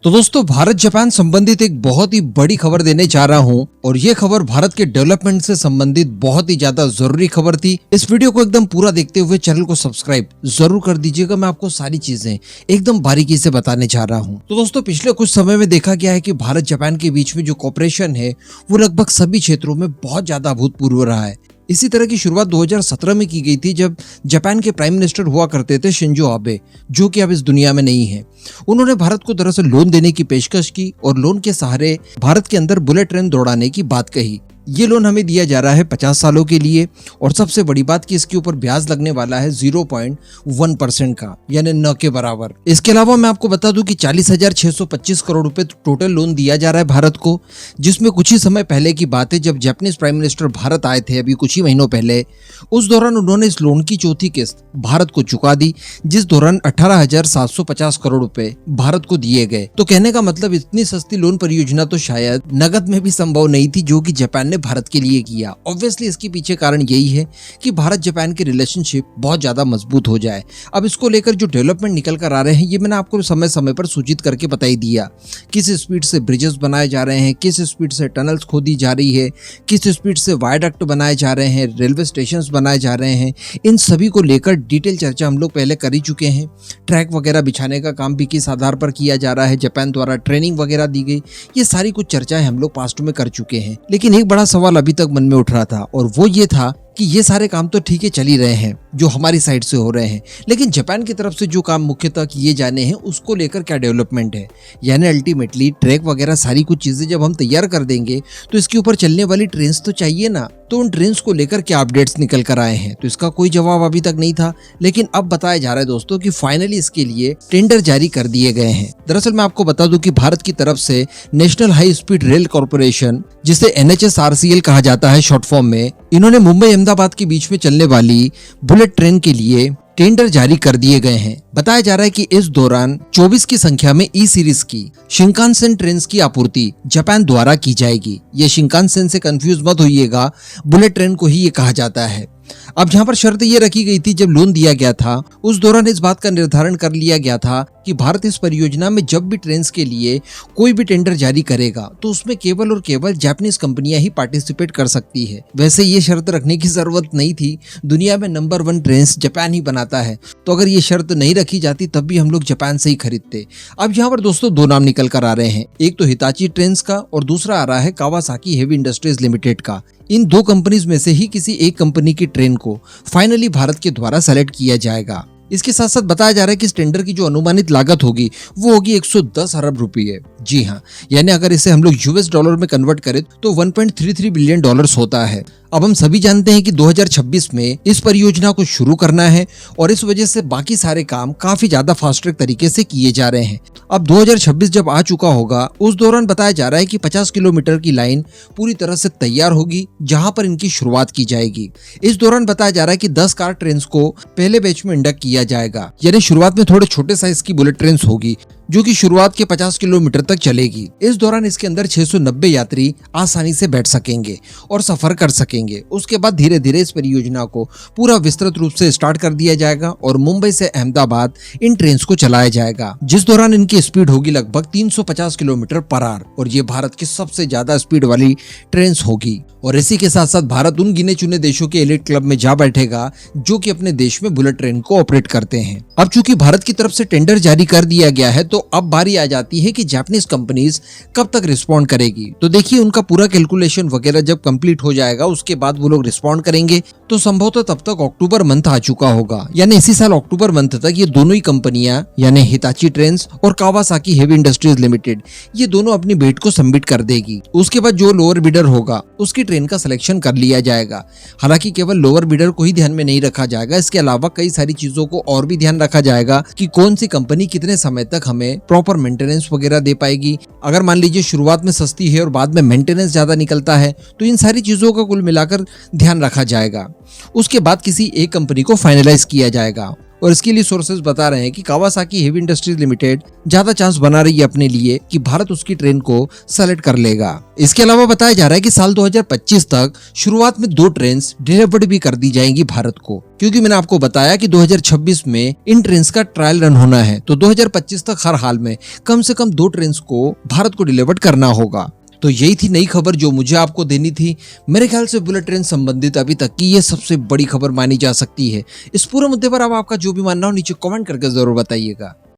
तो दोस्तों, भारत जापान संबंधित एक बहुत ही बड़ी खबर देने जा रहा हूं और ये खबर भारत के डेवलपमेंट से संबंधित बहुत ही ज्यादा जरूरी खबर थी। इस वीडियो को एकदम पूरा देखते हुए चैनल को सब्सक्राइब जरूर कर दीजिएगा। मैं आपको सारी चीजें एकदम बारीकी से बताने जा रहा हूं। तो दोस्तों, पिछले कुछ समय में देखा गया है कि भारत जापान के बीच में जो कोऑपरेशन है वो लगभग सभी क्षेत्रों में बहुत ज्यादा अभूतपूर्व रहा है। इसी तरह की शुरुआत 2017 में की गई थी, जब जापान के प्राइम मिनिस्टर हुआ करते थे शिंजो आबे, जो कि अब इस दुनिया में नहीं है। उन्होंने भारत को दरअसल लोन देने की पेशकश की और लोन के सहारे भारत के अंदर बुलेट ट्रेन दौड़ाने की बात कही। ये लोन हमें दिया जा रहा है 50 सालों के लिए और सबसे बड़ी बात कि इसके ऊपर ब्याज लगने वाला है 0.1% का, यानी न के बराबर। इसके अलावा मैं आपको बता दूं कि 40,625 करोड़ रुपए टोटल लोन दिया जा रहा है भारत को, जिसमें कुछ ही समय पहले की बात है जब जापानीज प्राइम मिनिस्टर भारत आए थे अभी कुछ ही महीनों पहले। उस दौरान उन्होंने इस लोन की चौथी किस्त भारत को चुका दी, जिस दौरान 18,750 करोड़ रुपए भारत को दिए गए। तो कहने का मतलब इतनी सस्ती लोन परियोजना तो शायद नगद में भी संभव नहीं थी, जो कि जापान ने भारत के लिए किया। ऑब्वियसली इसके पीछे कारण यही है कि भारत जापान की रिलेशनशिप बहुत ज्यादा मजबूत हो जाए। अब इसको लेकर जो डेवलपमेंट निकल कर आ रहे हैं, ये मैंने आपको समय समय पर सूचित करके बता ही दिया। किस स्पीड से ब्रिजेस बनाए जा रहे हैं, किस स्पीड से टनल्स खोदी जा रही है, किस स्पीड से वायडक्ट बनाए जा रहे हैं, रेलवे स्टेशन बनाए जा रहे हैं। इन सभी को लेकर डिटेल चर्चा हम लोग पहले कर ही चुके हैं। ट्रैक वगैरह बिछाने का काम भी किस आधार पर किया जा रहा है, जापान द्वारा ट्रेनिंग वगैरह दी गई, ये सारी कुछ चर्चाएं हम लोग पास्ट में कर चुके हैं। लेकिन एक बड़ा सवाल अभी तक मन में उठ रहा था और वो ये था कि ये सारे काम तो ठीक है चल ही रहे हैं जो हमारी साइड से हो रहे हैं, लेकिन जापान की तरफ से जो काम मुख्यतः किए जाने हैं उसको लेकर क्या डेवलपमेंट है। यानी अल्टीमेटली ट्रैक वगैरह सारी कुछ चीजें जब हम तैयार कर देंगे तो इसके ऊपर चलने वाली ट्रेन्स तो चाहिए ना। तो उन ट्रेन्स को लेकर क्या अपडेट्स निकल कर आए हैं, तो इसका कोई जवाब अभी तक नहीं था। लेकिन अब बताया जा रहा है दोस्तों कि फाइनली इसके लिए टेंडर जारी कर दिए गए हैं। दरअसल मैं आपको बता दूं कि भारत की तरफ से national high speed rail corporation, जिसे NHSRCL कहा जाता है शॉर्ट फॉर्म में, इन्होंने मुंबई अहमदाबाद के बीच में चलने वाली बुलेट ट्रेन के लिए टेंडर जारी कर दिए गए हैं। बताया जा रहा है कि इस दौरान 24 की संख्या में ई सीरीज की शिंकानसेन ट्रेन की आपूर्ति जापान द्वारा की जाएगी। ये शिंकानसेन से कंफ्यूज मत होइएगा, बुलेट ट्रेन को ही ये कहा जाता है। अब जहां पर शर्त ये रखी गई थी, जब लोन दिया गया था उस दौरान इस बात का निर्धारण कर लिया गया था कि भारत इस परियोजना में जब भी ट्रेन्स के लिए कोई भी टेंडर जारी करेगा तो उसमें केवल और केवल जापानीज कंपनियां ही पार्टिसिपेट कर सकती है। वैसे ये शर्त रखने की जरूरत नहीं थी, दुनिया में नंबर 1 ट्रेन्स जापान ही बनाता है, तो अगर ये शर्त नहीं रखी जाती तब भी हम लोग जापान से ही खरीदते। अब यहाँ पर दोस्तों दो नाम निकल कर आ रहे हैं, एक तो हिताची ट्रेन्स का और दूसरा आ रहा है कावासाकी हेवी इंडस्ट्रीज लिमिटेड का। इन दो कंपनीज में से ही किसी एक कंपनी की ट्रेन को फाइनली भारत के द्वारा सेलेक्ट किया जाएगा। इसके साथ साथ बताया जा रहा है कि इस टेंडर की जो अनुमानित लागत होगी वो होगी 110 अरब रुपये। जी हाँ, यानी अगर इसे हम लोग यूएस डॉलर में कन्वर्ट करें तो 1.33 बिलियन डॉलर्स होता है। अब हम सभी जानते हैं कि 2026 में इस परियोजना को शुरू करना है और इस वजह से बाकी सारे काम काफी ज्यादा फास्ट ट्रैक तरीके से किए जा रहे हैं। अब 2026 जब आ चुका होगा उस दौरान बताया जा रहा है कि 50 किलोमीटर की लाइन पूरी तरह से तैयार होगी, जहां पर इनकी शुरुआत की जाएगी। इस दौरान बताया जा रहा है कि 10 कार ट्रेन को पहले बैच में इंडक्ट किया जाएगा। यानी शुरुआत में थोड़े छोटे साइज की बुलेट ट्रेन होगी जो कि शुरुआत के 50 किलोमीटर तक चलेगी। इस दौरान इसके अंदर 690 यात्री आसानी से बैठ सकेंगे और सफर कर सकेंगे। उसके बाद धीरे धीरे इस परियोजना को पूरा विस्तृत रूप से स्टार्ट कर दिया जाएगा और मुंबई से अहमदाबाद इन ट्रेन को चलाया जाएगा, जिस दौरान इनकी स्पीड होगी लगभग 350 किलोमीटर पर आवर और ये भारत की सबसे ज्यादा स्पीड वाली ट्रेन होगी। और इसी के साथ साथ भारत उन गिने चुने देशों के एलिट क्लब में जा बैठेगा जो कि अपने देश में बुलेट ट्रेन को ऑपरेट करते हैं। अब चूंकि भारत की तरफ से टेंडर जारी कर दिया गया है तो अब बारी आ जाती है कि जापानीज कंपनीज कब तक रिस्पॉन्ड करेगी। तो देखिए, उनका पूरा कैलकुलेशन वगैरह जब कंप्लीट हो जाएगा उसके बाद वो लोग रिस्पॉन्ड करेंगे, तो संभवतः तब तक अक्टूबर मंथ आ चुका होगा। यानी इसी साल अक्टूबर मंथ तक ये दोनों ही कंपनियां यानी हिताची ट्रेन्स और कावासाकी हेवी इंडस्ट्रीज लिमिटेड ये दोनों अपनी बिड को सबमिट कर देगी। उसके बाद जो लोअर बिडर होगा उसकी ट्रेन का सिलेक्शन कर लिया जाएगा। हालांकि केवल लोअर बिडर को ही ध्यान में नहीं रखा जाएगा, इसके अलावा कई सारी चीजों को और भी ध्यान रखा जाएगा कि कौन सी कंपनी कितने समय तक हमें प्रॉपर मेंटेनेंस वगैरह दे पाएगी। अगर मान लीजिए शुरुआत में सस्ती है और बाद में मेंटेनेंस ज्यादा निकलता है तो इन सारी चीजों का कुल मिलाकर ध्यान रखा जाएगा। उसके बाद किसी एक कंपनी को फाइनलाइज किया जाएगा और इसके लिए सोर्सेज बता रहे हैं कि कावासाकी हेवी इंडस्ट्रीज लिमिटेड ज्यादा चांस बना रही है अपने लिए कि भारत उसकी ट्रेन को सेलेक्ट कर लेगा। इसके अलावा बताया जा रहा है कि साल 2025 तक शुरुआत में 2 ट्रेन डिलीवर्ड भी कर दी जाएंगी भारत को, क्योंकि मैंने आपको बताया कि 2026 में इन ट्रेन का ट्रायल रन होना है, तो 2025 तक हर हाल में कम से कम 2 ट्रेन को भारत को डिलीवर्ड करना होगा। तो यही थी नई खबर जो मुझे आपको देनी थी। मेरे ख्याल से बुलेट ट्रेन संबंधित अभी तक की ये सबसे बड़ी खबर मानी जा सकती है। इस पूरे मुद्दे पर अब आपका जो भी मानना हो नीचे कमेंट करके जरूर बताइएगा।